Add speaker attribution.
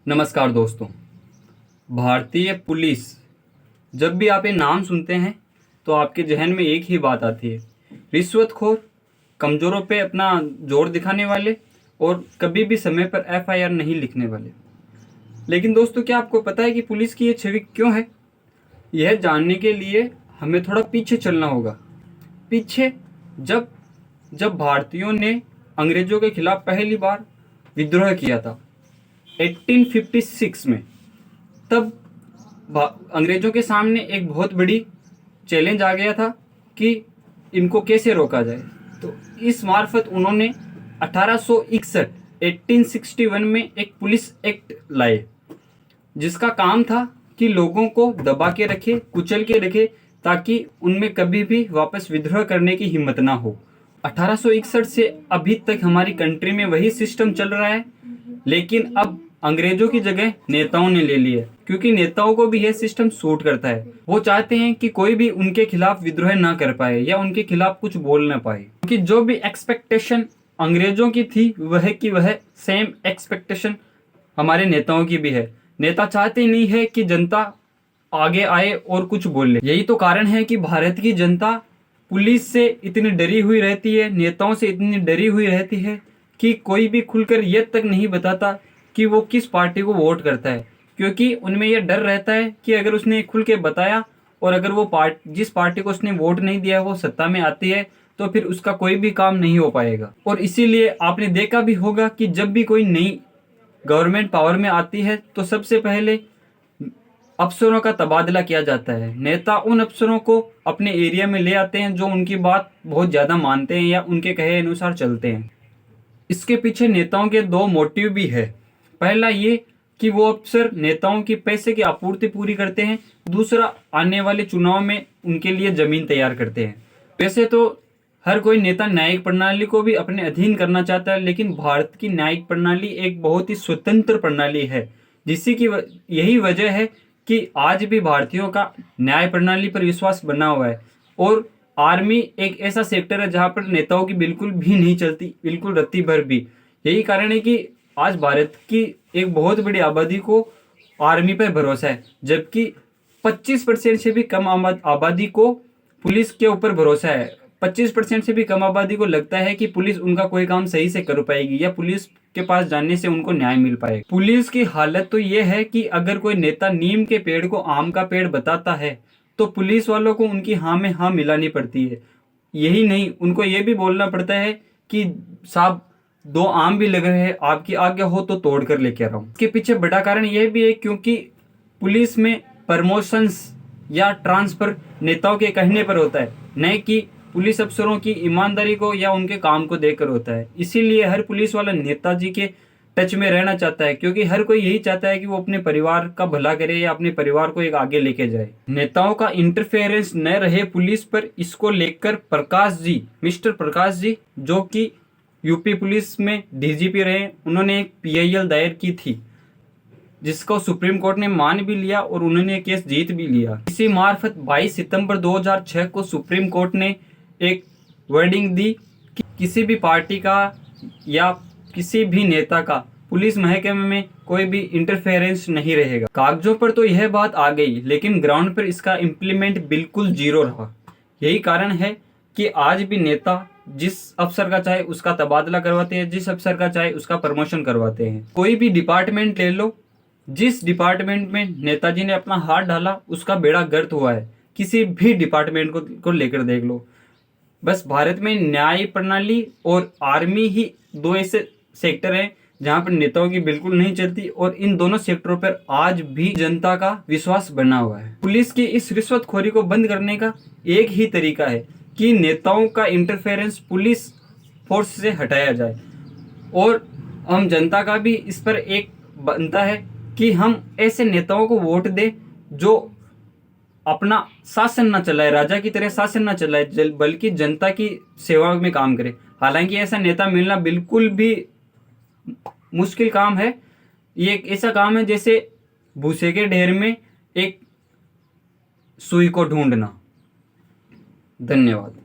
Speaker 1: नमस्कार दोस्तों। भारतीय पुलिस, जब भी आप ये नाम सुनते हैं तो आपके जहन में एक ही बात आती है, रिश्वतखोर, कमज़ोरों पे अपना जोर दिखाने वाले और कभी भी समय पर एफआईआर नहीं लिखने वाले। लेकिन दोस्तों, क्या आपको पता है कि पुलिस की ये छवि क्यों है? यह जानने के लिए हमें थोड़ा पीछे चलना होगा। पीछे जब जब भारतीयों ने अंग्रेज़ों के खिलाफ पहली बार विद्रोह किया था 1856 में, तब अंग्रेजों के सामने एक बहुत बड़ी चैलेंज आ गया था कि इनको कैसे रोका जाए। तो इस मार्फत उन्होंने 1861 में एक पुलिस एक्ट लाए, जिसका काम था कि लोगों को दबा के रखे, कुचल के रखे, ताकि उनमें कभी भी वापस विद्रोह करने की हिम्मत ना हो। 1861 से अभी तक हमारी कंट्री में वही सिस्टम चल रहा है, लेकिन अब अंग्रेजों की जगह नेताओं ने ले ली है, क्योंकि नेताओं को भी यह सिस्टम सूट करता है। वो चाहते हैं कि कोई भी उनके खिलाफ विद्रोह ना कर पाए या उनके खिलाफ कुछ बोल ना पाए, क्योंकि जो भी एक्सपेक्टेशन अंग्रेजों की थी वह की वह सेम एक्सपेक्टेशन हमारे नेताओं की भी है। नेता चाहते नहीं है कि जनता आगे आए और कुछ बोले। यही तो कारण है कि भारत की जनता पुलिस से इतनी डरी हुई रहती है, नेताओं से इतनी डरी हुई रहती है कि कोई भी खुलकर यह तक नहीं बताता कि वो किस पार्टी को वोट करता है, क्योंकि उनमें यह डर रहता है कि अगर उसने खुल के बताया और अगर वो जिस पार्टी को उसने वोट नहीं दिया वो सत्ता में आती है, तो फिर उसका कोई भी काम नहीं हो पाएगा। और इसीलिए आपने देखा भी होगा कि जब भी कोई नई गवर्नमेंट पावर में आती है तो सबसे पहले अफसरों का तबादला किया जाता है। नेता उन अफसरों को अपने एरिया में ले आते हैं जो उनकी बात बहुत ज़्यादा मानते हैं या उनके कहे अनुसार चलते हैं। इसके पीछे नेताओं के दो मोटिव भी है। पहला ये कि वो अफसर नेताओं की पैसे की आपूर्ति पूरी करते हैं, दूसरा आने वाले चुनाव में उनके लिए जमीन तैयार करते हैं। वैसे तो हर कोई नेता न्यायिक प्रणाली को भी अपने अधीन करना चाहता है, लेकिन भारत की न्यायिक प्रणाली एक बहुत ही स्वतंत्र प्रणाली है, यही वजह है कि आज भी भारतीयों का न्याय प्रणाली पर विश्वास बना हुआ है। और आर्मी एक ऐसा सेक्टर है जहां पर नेताओं की बिल्कुल भी नहीं चलती, बिल्कुल रत्ती भर भी। यही कारण है कि आज भारत की एक बहुत बड़ी आबादी को आर्मी पर भरोसा है, जबकि 25% से भी कम आबादी को पुलिस के ऊपर भरोसा है। 25% से भी कम आबादी को लगता है कि पुलिस उनका कोई काम सही से कर पाएगी या पुलिस के पास जाने से उनको न्याय मिल पाएगा। पुलिस की हालत तो यह है कि अगर कोई नेता नीम के पेड़ को आम का पेड़ बताता है तो पुलिस वालों को उनकी हाँ में हाँ मिलानी पड़ती है। यही नहीं, उनको ये भी बोलना पड़ता है कि साहब, 2 आम भी लग रहे हैं, आपकी आज्ञा हो तो तोड़ कर लेके आ रहा हूँ। इसके पीछे बड़ा कारण यह भी है क्योंकि पुलिस में प्रमोशंस या ट्रांसफर नेताओं के कहने पर होता है, न कि पुलिस अफसरों की ईमानदारी को या उनके काम को देखकर होता है। इसीलिए हर पुलिस वाला नेताजी के टच में रहना चाहता है, क्योंकि हर कोई यही चाहता है कि वो अपने परिवार का भला करे या अपने परिवार को एक आगे लेके जाए। नेताओं का इंटरफेरेंस न रहे पुलिस पर, इसको लेकर मिस्टर प्रकाश जी, जो कि यूपी पुलिस में डीजीपी रहे, उन्होंने एक पीआईएल दायर की थी, जिसको सुप्रीम कोर्ट ने मान भी लिया और उन्होंने केस जीत भी लिया। इसी मार्फत 22 सितंबर 2006 को सुप्रीम कोर्ट ने एक वर्डिंग दी कि किसी भी पार्टी का या किसी भी नेता का पुलिस महकमे में कोई भी इंटरफेरेंस नहीं रहेगा। कागजों पर तो यह बात आ गई, लेकिन ग्राउंड पर इसका इम्प्लीमेंट बिल्कुल जीरो रहा। यही कारण है कि आज भी नेता जिस अफसर का चाहे उसका तबादला करवाते हैं, जिस अफसर का चाहे उसका प्रमोशन करवाते हैं। कोई भी डिपार्टमेंट ले लो, जिस डिपार्टमेंट में नेताजी ने अपना हाथ डाला उसका बेड़ा गर्क हुआ है। किसी भी डिपार्टमेंट को लेकर देख लो। बस भारत में न्याय प्रणाली और आर्मी ही 2 ऐसे सेक्टर हैं जहां पर नेताओं की बिल्कुल नहीं चलती, और इन दोनों सेक्टरों पर आज भी जनता का विश्वास बना हुआ है। पुलिस की इस रिश्वतखोरी को बंद करने का एक ही तरीका है कि नेताओं का इंटरफेरेंस पुलिस फोर्स से हटाया जाए, और हम जनता का भी इस पर एक बनता है कि हम ऐसे नेताओं को वोट दें जो अपना शासन न चलाए, राजा की तरह शासन न चलाए, बल्कि जनता की सेवा में काम करे। हालांकि ऐसा नेता मिलना बिल्कुल भी मुश्किल काम है। ये एक ऐसा काम है जैसे भूसे के ढेर में एक सुई को ढूंढना। धन्यवाद।